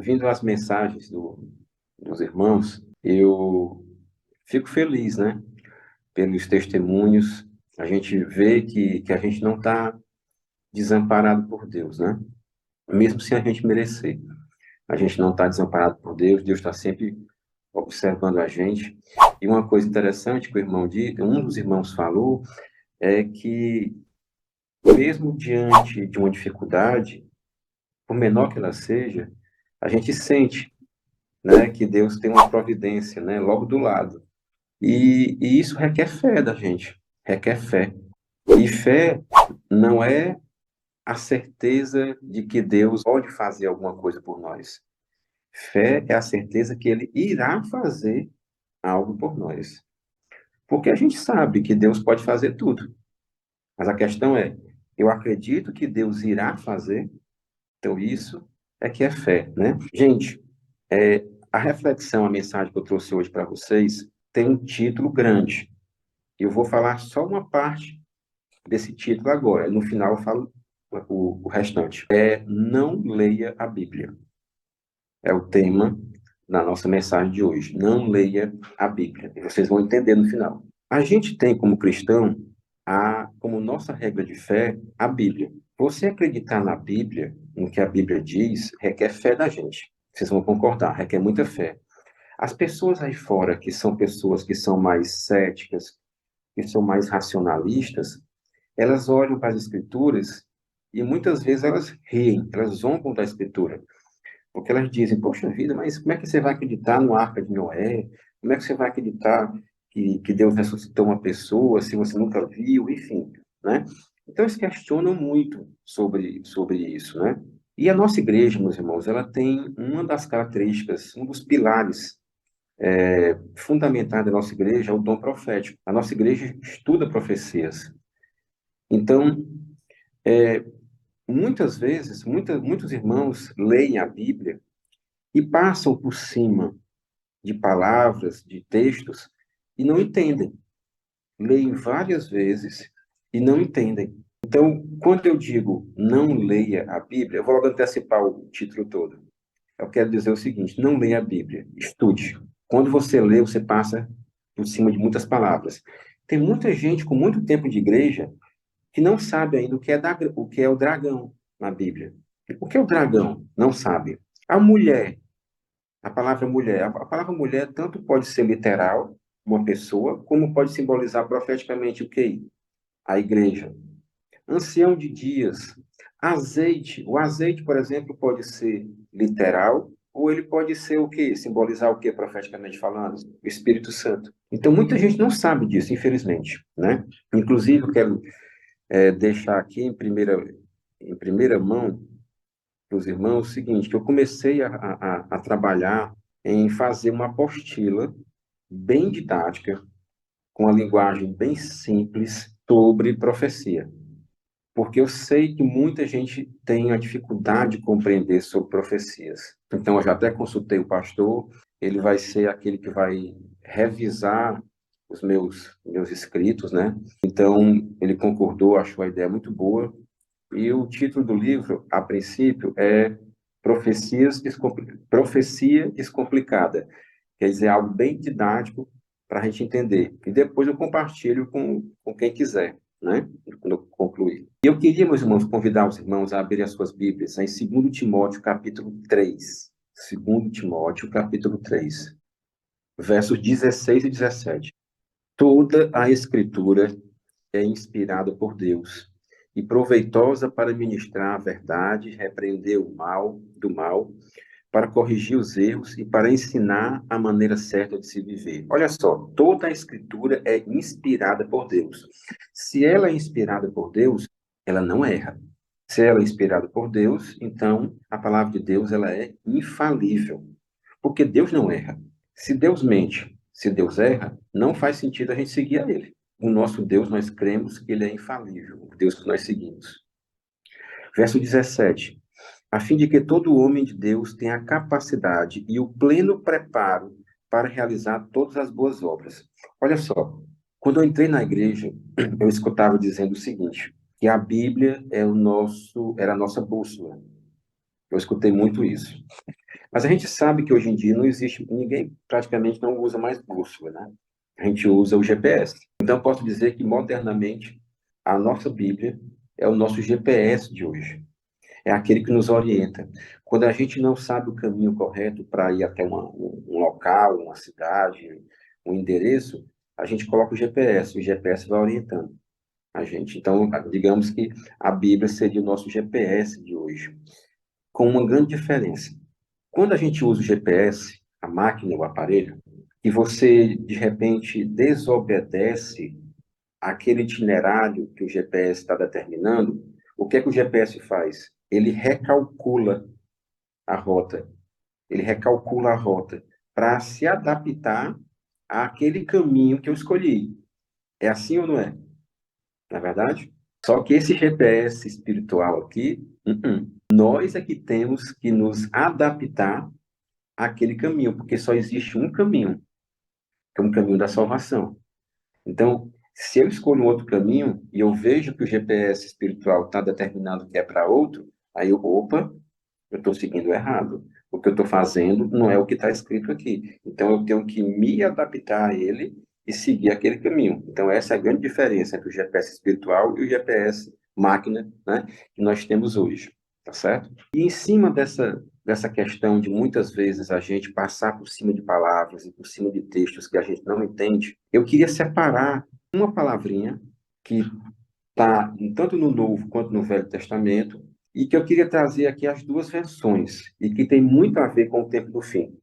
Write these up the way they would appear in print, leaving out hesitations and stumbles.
ouvindo as mensagens dos irmãos, eu fico feliz, né? Pelos testemunhos, a gente vê que a gente não está desamparado por Deus, né? Mesmo sem a gente merecer. A gente não está desamparado por Deus, Deus está sempre observando a gente. E uma coisa interessante que um dos irmãos falou é que, mesmo diante de uma dificuldade, por menor que ela seja, a gente sente, né, que Deus tem uma providência, né, logo do lado. E isso requer fé da gente, requer fé. E fé não é a certeza de que Deus pode fazer alguma coisa por nós. Fé é a certeza que Ele irá fazer algo por nós. Porque a gente sabe que Deus pode fazer tudo. Mas a questão é, eu acredito que Deus irá fazer, então isso é que é fé, né? Gente, a reflexão, a mensagem que eu trouxe hoje para vocês tem um título grande. Eu vou falar só uma parte desse título agora. No final eu falo o restante. Não leia a Bíblia. É o tema da nossa mensagem de hoje. Não leia a Bíblia. E vocês vão entender no final. A gente tem como cristão, como nossa regra de fé, a Bíblia. Você acreditar na Bíblia, no que a Bíblia diz, requer fé da gente. Vocês vão concordar, requer muita fé. As pessoas aí fora, que são pessoas que são mais céticas, que são mais racionalistas, elas olham para as Escrituras e muitas vezes elas riem, elas zombam da Escritura. Porque elas dizem, poxa vida, mas como é que você vai acreditar no Arca de Noé? Como é que você vai acreditar que Deus ressuscitou uma pessoa se você nunca viu? Enfim, né? Então, eles questionam muito sobre isso, né? E a nossa igreja, meus irmãos, ela tem uma das características, um dos pilares fundamentais da nossa igreja é o dom profético. A nossa igreja estuda profecias. Então, muitas vezes, muitos irmãos leem a Bíblia e passam por cima de palavras, de textos, e não entendem. Leem várias vezes e não entendem. Então, quando eu digo não leia a Bíblia, eu vou logo antecipar o título todo. Eu quero dizer o seguinte: não leia a Bíblia, estude. Quando você lê, você passa por cima de muitas palavras. Tem muita gente com muito tempo de igreja que não sabe ainda o que é o dragão na Bíblia. O que é o dragão? Não sabe. A mulher, a palavra mulher tanto pode ser literal, uma pessoa, como pode simbolizar profeticamente o quê? A igreja. Ancião de dias, azeite. O azeite, por exemplo, pode ser literal, ou ele pode ser o quê? Simbolizar o quê, profeticamente falando? O Espírito Santo. Então, muita gente não sabe disso, infelizmente, né? Inclusive, eu quero deixar aqui em primeira mão para os irmãos o seguinte, que eu comecei a trabalhar em fazer uma apostila bem didática, com a linguagem bem simples, sobre profecia. Porque eu sei que muita gente tem a dificuldade de compreender sobre profecias. Então, eu já até consultei o pastor, ele vai ser aquele que vai revisar os meus escritos, né? Então, ele concordou, achou a ideia muito boa. E o título do livro, a princípio, é Profecia Descomplicada. Quer dizer, algo bem didático para a gente entender. E depois eu compartilho com quem quiser, né? Quando eu concluir. E eu queria, meus irmãos, convidar os irmãos a abrirem as suas Bíblias em 2 Timóteo, capítulo 3. 2 Timóteo, capítulo 3, versos 16 e 17. Toda a Escritura é inspirada por Deus e proveitosa para ministrar a verdade, repreender o mal do mal, para corrigir os erros e para ensinar a maneira certa de se viver. Olha só, toda a Escritura é inspirada por Deus. Se ela é inspirada por Deus, ela não erra. Se ela é inspirada por Deus, então a palavra de Deus ela é infalível, porque Deus não erra. Se Deus mente, se Deus erra, não faz sentido a gente seguir a Ele. O nosso Deus, nós cremos que Ele é infalível, o Deus que nós seguimos. Verso 17. A fim de que todo homem de Deus tenha a capacidade e o pleno preparo para realizar todas as boas obras. Olha só, quando eu entrei na igreja, eu escutava dizendo o seguinte, que a Bíblia era a nossa bússola. Eu escutei muito isso. Mas a gente sabe que hoje em dia não existe, ninguém praticamente não usa mais bússola, né? A gente usa o GPS. Então, eu posso dizer que, modernamente, a nossa Bíblia é o nosso GPS de hoje. É aquele que nos orienta. Quando a gente não sabe o caminho correto para ir até um local, uma cidade, um endereço, a gente coloca o GPS vai orientando a gente. Então, digamos que a Bíblia seria o nosso GPS de hoje, com uma grande diferença. Quando a gente usa o GPS, a máquina, o aparelho, e você, de repente, desobedece aquele itinerário que o GPS está determinando, o que é que o GPS faz? Ele recalcula a rota. Ele recalcula a rota para se adaptar àquele caminho que eu escolhi. É assim ou não é? Na verdade? Só que esse GPS espiritual aqui, nós é que temos que nos adaptar àquele caminho, porque só existe um caminho, que é um caminho da salvação. Então, se eu escolho um outro caminho e eu vejo que o GPS espiritual está determinado que é para outro, aí eu, opa, eu estou seguindo errado. O que eu estou fazendo não é o que está escrito aqui. Então, eu tenho que me adaptar a ele e seguir aquele caminho. Então, essa é a grande diferença entre o GPS espiritual e o GPS máquina, né, que nós temos hoje. Tá certo? E em cima dessa questão de muitas vezes a gente passar por cima de palavras e por cima de textos que a gente não entende, eu queria separar uma palavrinha que está tanto no Novo quanto no Velho Testamento, e que eu queria trazer aqui as duas versões, e que tem muito a ver com o tempo do fim.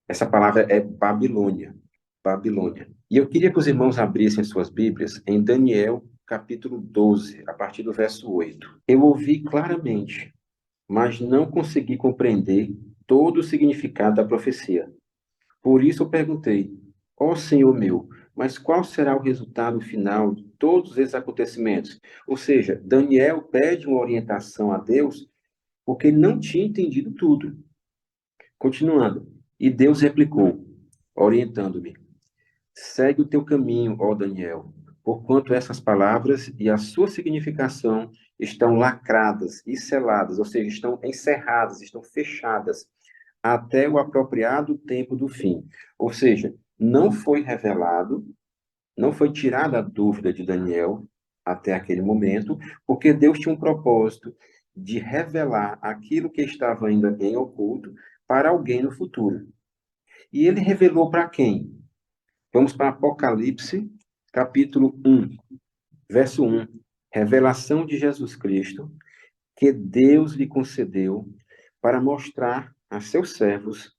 Essa palavra é Babilônia. Babilônia. E eu queria que os irmãos abrissem suas Bíblias em Daniel, capítulo 12, a partir do verso 8. Eu ouvi claramente, mas não consegui compreender todo o significado da profecia. Por isso eu perguntei, ó Senhor meu, mas qual será o resultado final de todos esses acontecimentos? Ou seja, Daniel pede uma orientação a Deus porque ele não tinha entendido tudo. Continuando, e Deus replicou, orientando-me: segue o teu caminho, ó Daniel, porquanto essas palavras e a sua significação estão lacradas e seladas, ou seja, estão encerradas, estão fechadas até o apropriado tempo do fim. Ou seja, não foi revelado, não foi tirada a dúvida de Daniel até aquele momento, porque Deus tinha um propósito de revelar aquilo que estava ainda em oculto para alguém no futuro. E ele revelou para quem? Vamos para Apocalipse, capítulo 1, verso 1. Revelação de Jesus Cristo, que Deus lhe concedeu para mostrar a seus servos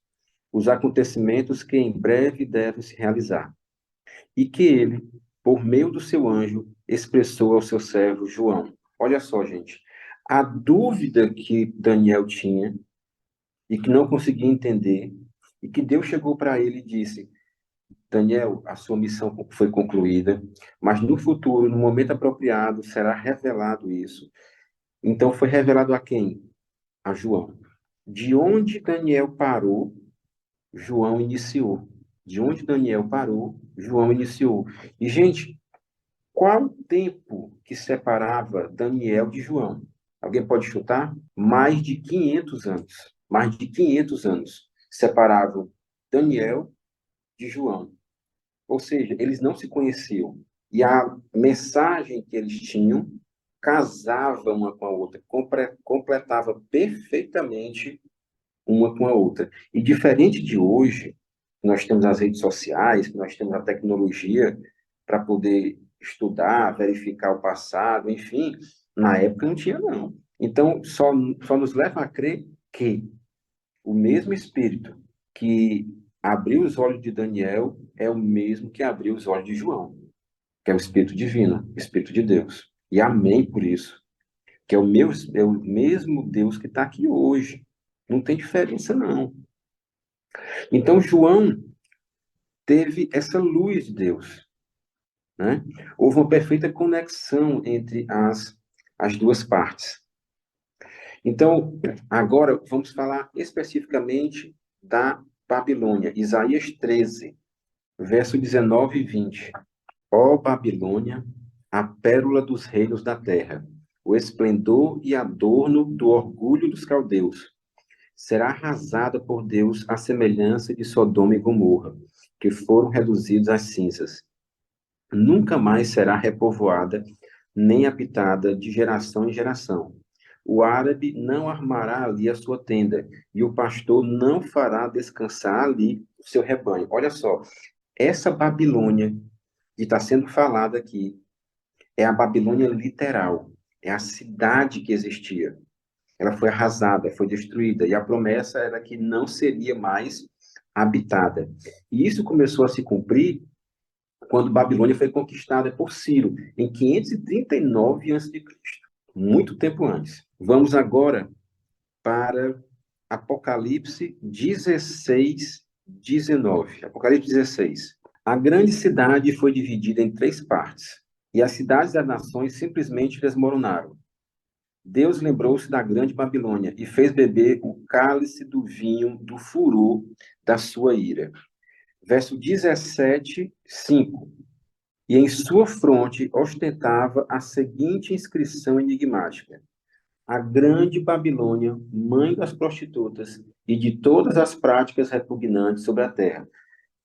os acontecimentos que em breve devem se realizar, e que ele, por meio do seu anjo, expressou ao seu servo João. Olha só, gente, a dúvida que Daniel tinha e que não conseguia entender, e que Deus chegou para ele e disse: Daniel, a sua missão foi concluída, mas no futuro, no momento apropriado, será revelado isso. Então foi revelado a quem? A João. De onde Daniel parou, João iniciou. De onde Daniel parou, João iniciou. E, gente, qual o tempo que separava Daniel de João? Alguém pode chutar? Mais de 500 anos. Mais de 500 anos separavam Daniel de João. Ou seja, eles não se conheciam. E a mensagem que eles tinham casava uma com a outra, completava perfeitamente uma com a outra. E diferente de hoje, nós temos as redes sociais, nós temos a tecnologia para poder estudar, verificar o passado, enfim, na época não tinha, não. Então, só nos leva a crer que o mesmo Espírito que abriu os olhos de Daniel é o mesmo que abriu os olhos de João, que é o Espírito Divino, o Espírito de Deus. E amém por isso, que é o mesmo Deus que está aqui hoje. Não tem diferença, não. Então, João teve essa luz de Deus, né? Houve uma perfeita conexão entre as duas partes. Então, agora vamos falar especificamente da Babilônia. Isaías 13, verso 19 e 20. Ó Babilônia, a pérola dos reinos da terra, o esplendor e adorno do orgulho dos caldeus. será arrasada por Deus à semelhança de Sodoma e Gomorra, que foram reduzidos às cinzas. Nunca mais será repovoada, nem habitada de geração em geração. O árabe não armará ali a sua tenda, e o pastor não fará descansar ali o seu rebanho. Olha só, essa Babilônia que está sendo falada aqui é a Babilônia literal, é a cidade que existia. Ela foi arrasada, foi destruída, e a promessa era que não seria mais habitada. E isso começou a se cumprir quando Babilônia foi conquistada por Ciro, em 539 a.C., muito tempo antes. Vamos agora para Apocalipse 16, 19. Apocalipse 16. A grande cidade foi dividida em 3 partes, e as cidades das nações simplesmente desmoronaram. Deus lembrou-se da grande Babilônia e fez beber o cálice do vinho do furor da sua ira. Verso 17, 5. E em sua fronte ostentava a seguinte inscrição enigmática: a grande Babilônia, mãe das prostitutas e de todas as práticas repugnantes sobre a terra.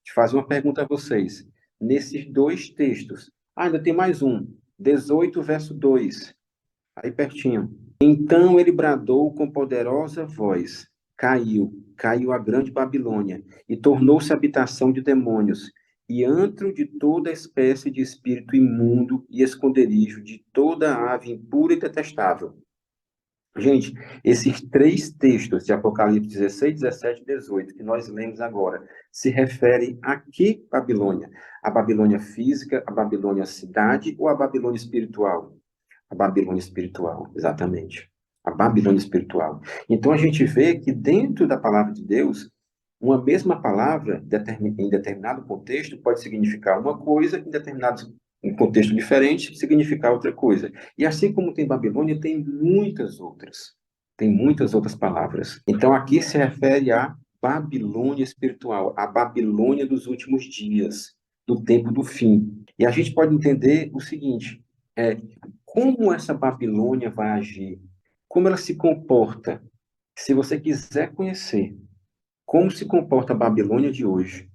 Te fazer uma pergunta a vocês. Nesses 2 textos, ainda tem mais um, 18, verso 2, aí pertinho. Então ele bradou com poderosa voz: caiu a grande Babilônia, e tornou-se habitação de demônios, e antro de toda espécie de espírito imundo e esconderijo de toda ave impura e detestável. Gente, esses 3 textos de Apocalipse 16, 17 e 18, que nós lemos agora, se referem a que Babilônia? A Babilônia física, a Babilônia cidade ou a Babilônia espiritual? A Babilônia espiritual, exatamente. A Babilônia espiritual. Então a gente vê que dentro da palavra de Deus, uma mesma palavra, em determinado contexto, pode significar uma coisa, em contexto diferente, significar outra coisa. E assim como tem Babilônia, tem muitas outras. Tem muitas outras palavras. Então aqui se refere à Babilônia espiritual, a Babilônia dos últimos dias, do tempo do fim. E a gente pode entender o seguinte: como essa Babilônia vai agir, como ela se comporta. Se você quiser conhecer como se comporta a Babilônia de hoje,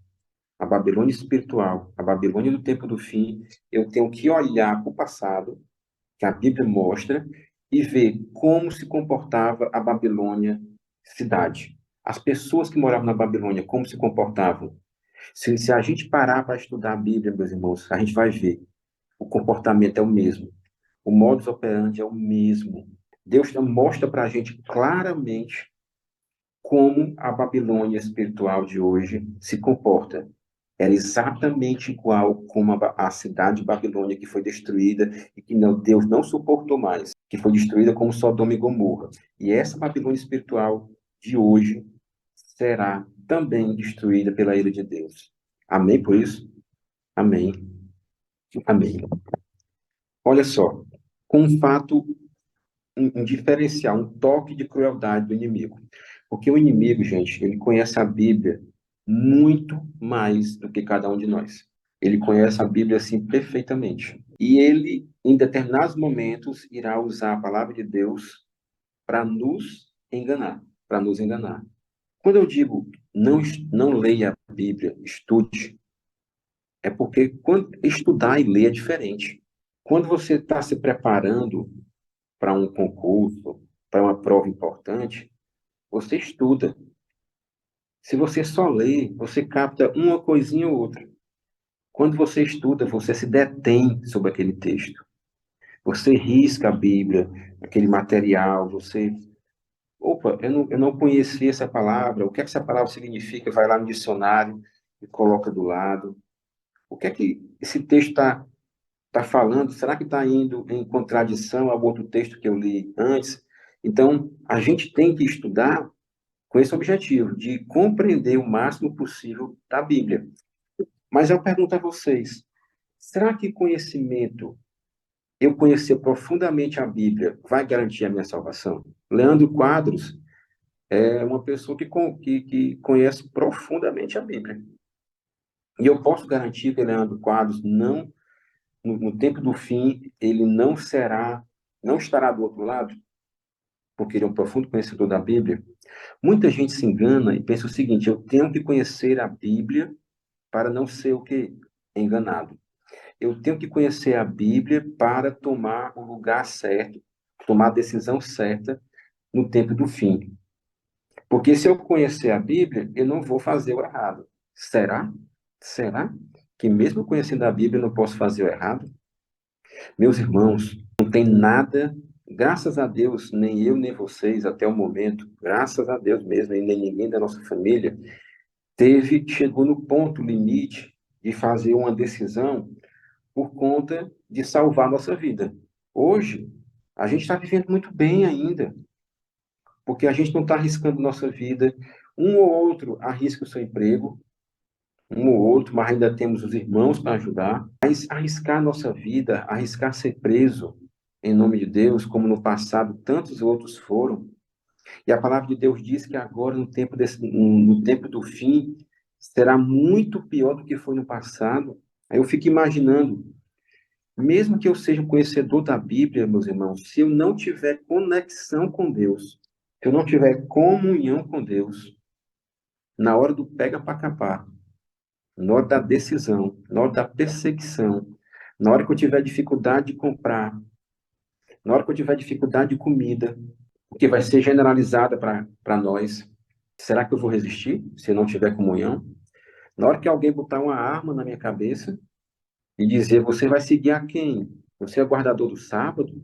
a Babilônia espiritual, a Babilônia do tempo do fim, eu tenho que olhar para o passado, que a Bíblia mostra, e ver como se comportava a Babilônia cidade. As pessoas que moravam na Babilônia, como se comportavam. Se a gente parar para estudar a Bíblia, meus irmãos, a gente vai ver. O comportamento é o mesmo. O modus operandi é o mesmo. Deus mostra para a gente claramente como a Babilônia espiritual de hoje se comporta. Era exatamente igual como a cidade de Babilônia que foi destruída e que Deus não suportou mais, que foi destruída como Sodoma e Gomorra. E essa Babilônia espiritual de hoje será também destruída pela ira de Deus. Amém por isso? Amém. Amém. Olha só, com um fato, um diferencial, um toque de crueldade do inimigo. Porque o inimigo, gente, ele conhece a Bíblia muito mais do que cada um de nós. Ele conhece a Bíblia assim perfeitamente. E ele, em determinados momentos, irá usar a palavra de Deus para nos enganar, para nos enganar. Quando eu digo não leia a Bíblia, estude, é porque estudar e ler é diferente. Quando você está se preparando para um concurso, para uma prova importante, você estuda. Se você só lê, você capta uma coisinha ou outra. Quando você estuda, você se detém sobre aquele texto. Você risca a Bíblia, aquele material, você. Opa, eu não conhecia essa palavra, o que é que essa palavra significa? Vai lá no dicionário e coloca do lado. O que é que esse texto está falando? Será que está indo em contradição ao outro texto que eu li antes? Então, a gente tem que estudar com esse objetivo, de compreender o máximo possível da Bíblia. Mas eu pergunto a vocês, será que conhecimento, eu conhecer profundamente a Bíblia, vai garantir a minha salvação? Leandro Quadros é uma pessoa que conhece profundamente a Bíblia. E eu posso garantir que Leandro Quadros não, no tempo do fim, ele não estará do outro lado? porque ele é um profundo conhecedor da Bíblia, muita gente se engana e pensa o seguinte: eu tenho que conhecer a Bíblia para não ser o quê? Enganado. Eu tenho que conhecer a Bíblia para tomar o lugar certo, tomar a decisão certa no tempo do fim. Porque se eu conhecer a Bíblia, eu não vou fazer o errado. Será? Será que mesmo conhecendo a Bíblia eu não posso fazer o errado? Meus irmãos, não tem nada, graças a Deus, nem eu nem vocês até o momento, graças a Deus mesmo, e nem ninguém da nossa família chegou no ponto limite de fazer uma decisão por conta de salvar nossa vida. Hoje, a gente está vivendo muito bem ainda, porque a gente não está arriscando nossa vida. Um ou outro arrisca o seu emprego, um ou outro, mas ainda temos os irmãos para ajudar. Mas arriscar nossa vida, arriscar ser preso em nome de Deus, como no passado tantos outros foram. E a palavra de Deus diz que agora, no tempo do fim, será muito pior do que foi no passado. Aí eu fico imaginando, mesmo que eu seja um conhecedor da Bíblia, meus irmãos, se eu não tiver conexão com Deus, se eu não tiver comunhão com Deus, na hora do pega para capar, na hora da decisão, na hora da perseguição, na hora que eu tiver dificuldade de comprar, na hora que eu tiver dificuldade de comida, que vai ser generalizada para nós, será que eu vou resistir se eu não tiver comunhão? Na hora que alguém botar uma arma na minha cabeça e dizer, você vai seguir a quem? Você é guardador do sábado?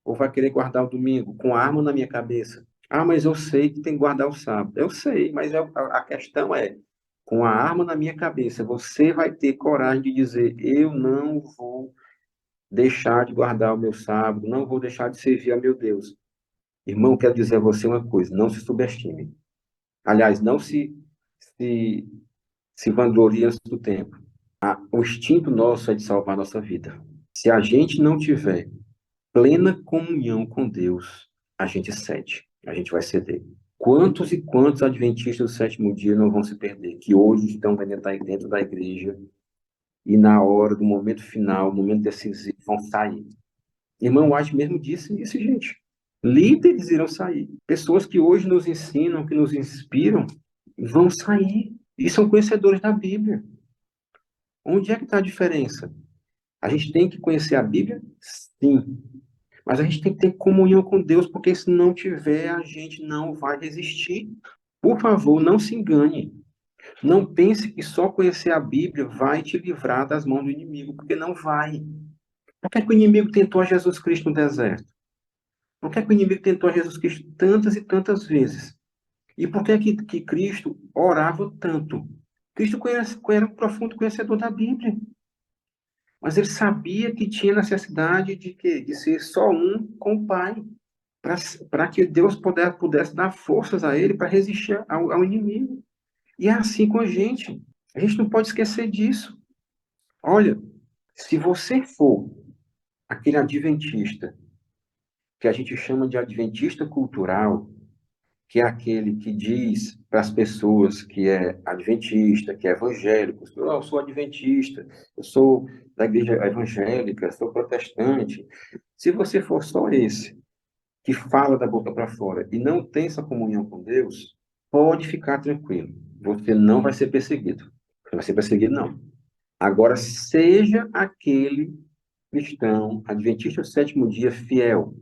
Ou vai querer guardar o domingo com a arma na minha cabeça? Ah, mas eu sei que tem que guardar o sábado. Eu sei, mas a questão é, com a arma na minha cabeça, você vai ter coragem de dizer, eu não vou deixar de guardar o meu sábado, não vou deixar de servir a meu Deus. Irmão, quero dizer a você uma coisa, não se subestime. Aliás, não se, se vanglorie antes do tempo. O instinto nosso é de salvar nossa vida. Se a gente não tiver plena comunhão com Deus, a gente cede, a gente vai ceder. Quantos e quantos adventistas do sétimo dia não vão se perder, que hoje estão dentro da igreja e na hora do momento final, momento decisivo, vão sair. Irmão White mesmo disse isso, gente. Líderes irão sair. Pessoas que hoje nos ensinam, que nos inspiram, vão sair. E são conhecedores da Bíblia. Onde é que está a diferença? A gente tem que conhecer a Bíblia? Sim. Mas a gente tem que ter comunhão com Deus, porque se não tiver, a gente não vai resistir. Por favor, não se engane. Não pense que só conhecer a Bíblia vai te livrar das mãos do inimigo, porque não vai. Por que é que o inimigo tentou a Jesus Cristo no deserto? Por que é que o inimigo tentou a Jesus Cristo tantas e tantas vezes? E por que é que Cristo orava tanto? Cristo era um profundo conhecedor da Bíblia, mas ele sabia que tinha necessidade de quê? De ser só um com o Pai, para que Deus pudesse dar forças a ele para resistir ao inimigo. E é assim com a gente. A gente não pode esquecer disso. Olha, se você for aquele adventista, que a gente chama de adventista cultural, que é aquele que diz para as pessoas que é adventista, que é evangélico, oh, eu sou adventista, eu sou da igreja evangélica, sou protestante. Se você for só esse que fala da boca para fora e não tem essa comunhão com Deus, pode ficar tranquilo. Você não vai ser perseguido. Você vai ser perseguido, não. Agora, seja aquele cristão, adventista do sétimo dia, fiel.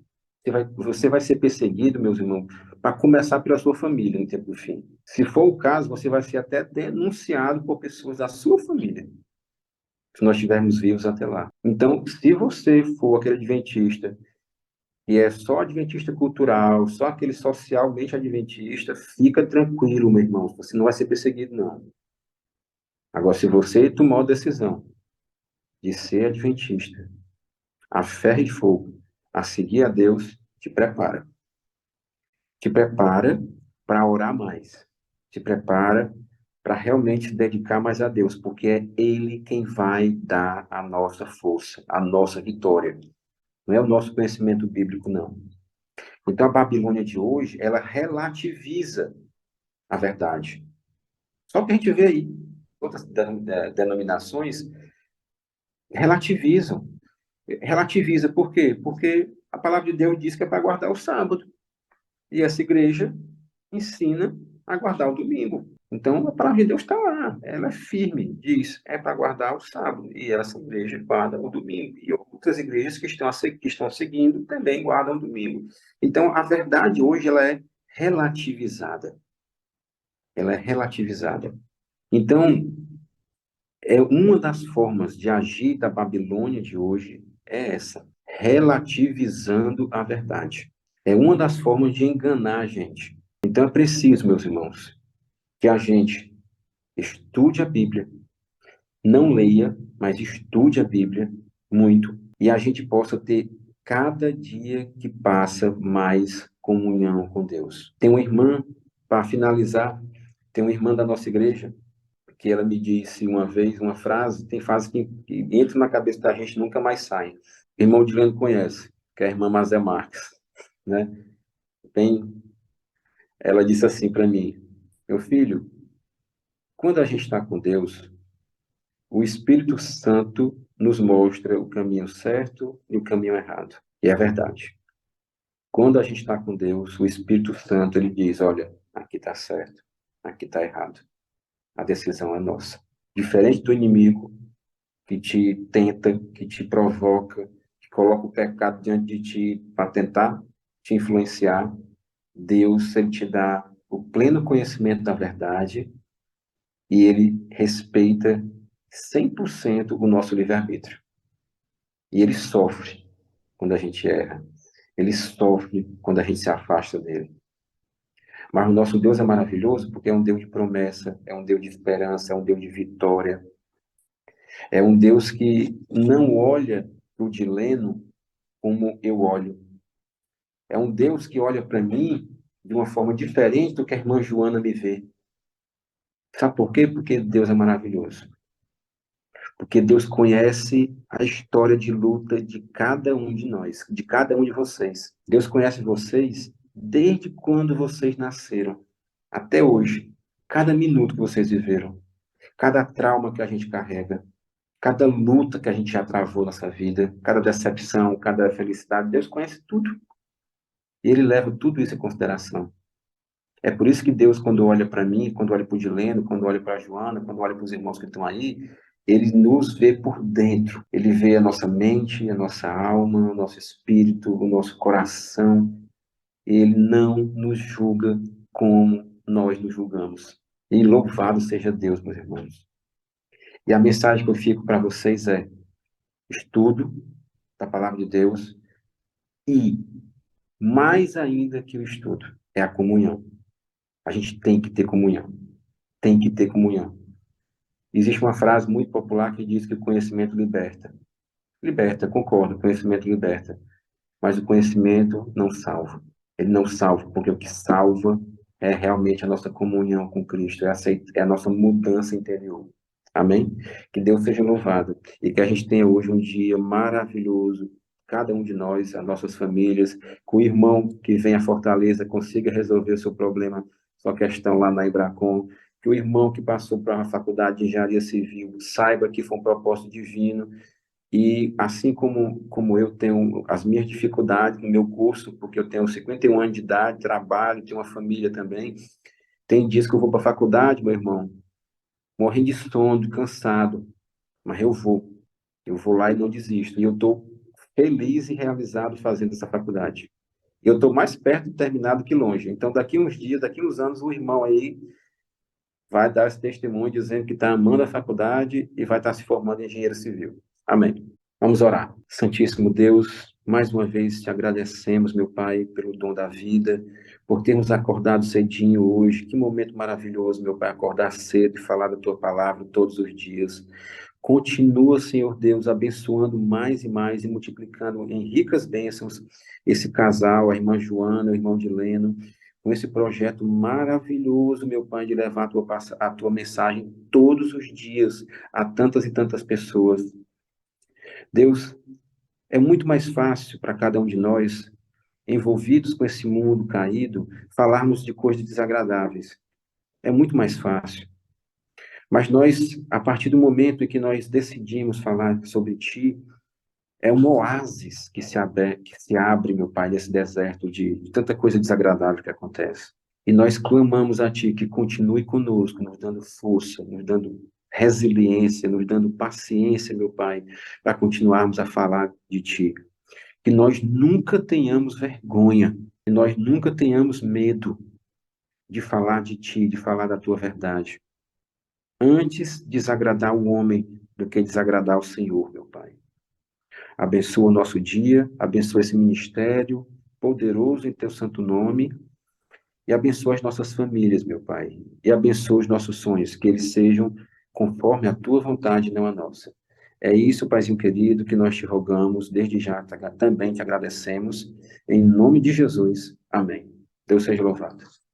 Você vai ser perseguido, meus irmãos, para começar pela sua família no tempo do fim. Se for o caso, você vai ser até denunciado por pessoas da sua família, se nós estivermos vivos até lá. Então, se você for aquele adventista e é só adventista cultural, só aquele socialmente adventista, fica tranquilo, meu irmão, você não vai ser perseguido, não. Agora, se você tomar a decisão de ser adventista, a ferro e fogo, a seguir a Deus, te prepara. Te prepara para orar mais. Te prepara para realmente se dedicar mais a Deus, porque é Ele quem vai dar a nossa força, a nossa vitória. Não é o nosso conhecimento bíblico, não. Então, a Babilônia de hoje, ela relativiza a verdade. Só que a gente vê aí, outras denominações relativizam. Relativiza por quê? Porque a palavra de Deus diz que é para guardar o sábado. E essa igreja ensina a guardar o domingo. Então, a palavra de Deus está lá, ela é firme, diz, é para guardar o sábado. E essa igreja guarda o domingo. E outras igrejas que estão seguindo também guardam o domingo. Então, a verdade hoje ela é relativizada. Ela é relativizada. Então, é uma das formas de agir da Babilônia de hoje é essa, relativizando a verdade. É uma das formas de enganar a gente. Então é preciso, meus irmãos, que a gente estude a Bíblia, não leia, mas estude a Bíblia muito, e a gente possa ter cada dia que passa mais comunhão com Deus. Tem uma irmã, para finalizar, tem uma irmã da nossa igreja, que ela me disse uma vez uma frase, tem frases que entram na cabeça da gente e nunca mais saem. O irmão Dileno conhece, que é a irmã Mazé Marques, né? Tem, ela disse assim para mim, meu filho, quando a gente está com Deus, o Espírito Santo nos mostra o caminho certo e o caminho errado. E é verdade. Quando a gente está com Deus, o Espírito Santo ele diz, olha, aqui está certo, aqui está errado. A decisão é nossa. Diferente do inimigo, que te tenta, que te provoca, que coloca o pecado diante de ti para tentar te influenciar, Deus, ele te dá o pleno conhecimento da verdade e ele respeita 100% o nosso livre-arbítrio. E ele sofre quando a gente erra. Ele sofre quando a gente se afasta dele. Mas o nosso Deus é maravilhoso porque é um Deus de promessa, é um Deus de esperança, é um Deus de vitória. É um Deus que não olha para o Dileno como eu olho. É um Deus que olha para mim de uma forma diferente do que a irmã Joana me vê. Sabe por quê? Porque Deus é maravilhoso. Porque Deus conhece a história de luta de cada um de nós, de cada um de vocês. Deus conhece vocês desde quando vocês nasceram até hoje. Cada minuto que vocês viveram, cada trauma que a gente carrega, cada luta que a gente já travou nessa vida, cada decepção, cada felicidade, Deus conhece tudo. E Ele leva tudo isso em consideração. É por isso que Deus, quando olha para mim, quando olha para o Dileno, quando olha para a Joana, quando olha para os irmãos que estão aí, Ele nos vê por dentro. Ele vê a nossa mente, a nossa alma, o nosso espírito, o nosso coração. Ele não nos julga como nós nos julgamos. E louvado seja Deus, meus irmãos. E a mensagem que eu fico para vocês é: estudo da palavra de Deus e, mais ainda que o estudo, é a comunhão. A gente tem que ter comunhão. Tem que ter comunhão. Existe uma frase muito popular que diz que o conhecimento liberta. Liberta, concordo, o conhecimento liberta. Mas o conhecimento não salva. Ele não salva, porque o que salva é realmente a nossa comunhão com Cristo, é a nossa mudança interior. Amém? Que Deus seja louvado e que a gente tenha hoje um dia maravilhoso, cada um de nós, as nossas famílias, que o irmão que vem à Fortaleza consiga resolver o seu problema, sua questão lá na Ibracon, que o irmão que passou para a faculdade de engenharia civil saiba que foi um propósito divino e assim como eu tenho as minhas dificuldades no meu curso, porque eu tenho 51 anos de idade, trabalho, tenho uma família também, tem dias que eu vou para a faculdade, meu irmão, morrendo de sono, cansado, mas eu vou. Eu vou lá e não desisto. E eu estou feliz e realizado fazendo essa faculdade. Eu estou mais perto de terminar do que longe. Então, daqui uns dias, daqui uns anos, o irmão aí vai dar esse testemunho dizendo que está amando a faculdade e vai estar se formando em engenheiro civil. Amém. Vamos orar. Santíssimo Deus, mais uma vez te agradecemos, meu Pai, pelo dom da vida, por termos acordado cedinho hoje. Que momento maravilhoso, meu Pai, acordar cedo e falar da tua palavra todos os dias. Continua, Senhor Deus, abençoando mais e mais e multiplicando em ricas bênçãos esse casal, a irmã Joana, o irmão Dileno, com esse projeto maravilhoso, meu Pai, de levar a tua mensagem todos os dias a tantas e tantas pessoas. Deus, é muito mais fácil para cada um de nós, envolvidos com esse mundo caído, falarmos de coisas desagradáveis. É muito mais fácil. Mas nós, a partir do momento em que nós decidimos falar sobre Ti, É um oásis que se abre, meu Pai, nesse deserto de tanta coisa desagradável que acontece. E nós clamamos a Ti que continue conosco, nos dando força, nos dando resiliência, nos dando paciência, meu Pai, para continuarmos a falar de Ti. Que nós nunca tenhamos vergonha, que nós nunca tenhamos medo de falar de Ti, de falar da Tua verdade. Antes desagradar o homem do que desagradar o Senhor, meu Pai. Abençoa o nosso dia, abençoa esse ministério poderoso em Teu santo nome e abençoa as nossas famílias, meu Pai. E abençoa os nossos sonhos, que eles sejam conforme a Tua vontade, não a nossa. É isso, Paizinho querido, que nós te rogamos, desde já também te agradecemos, em nome de Jesus. Amém. Deus seja louvado.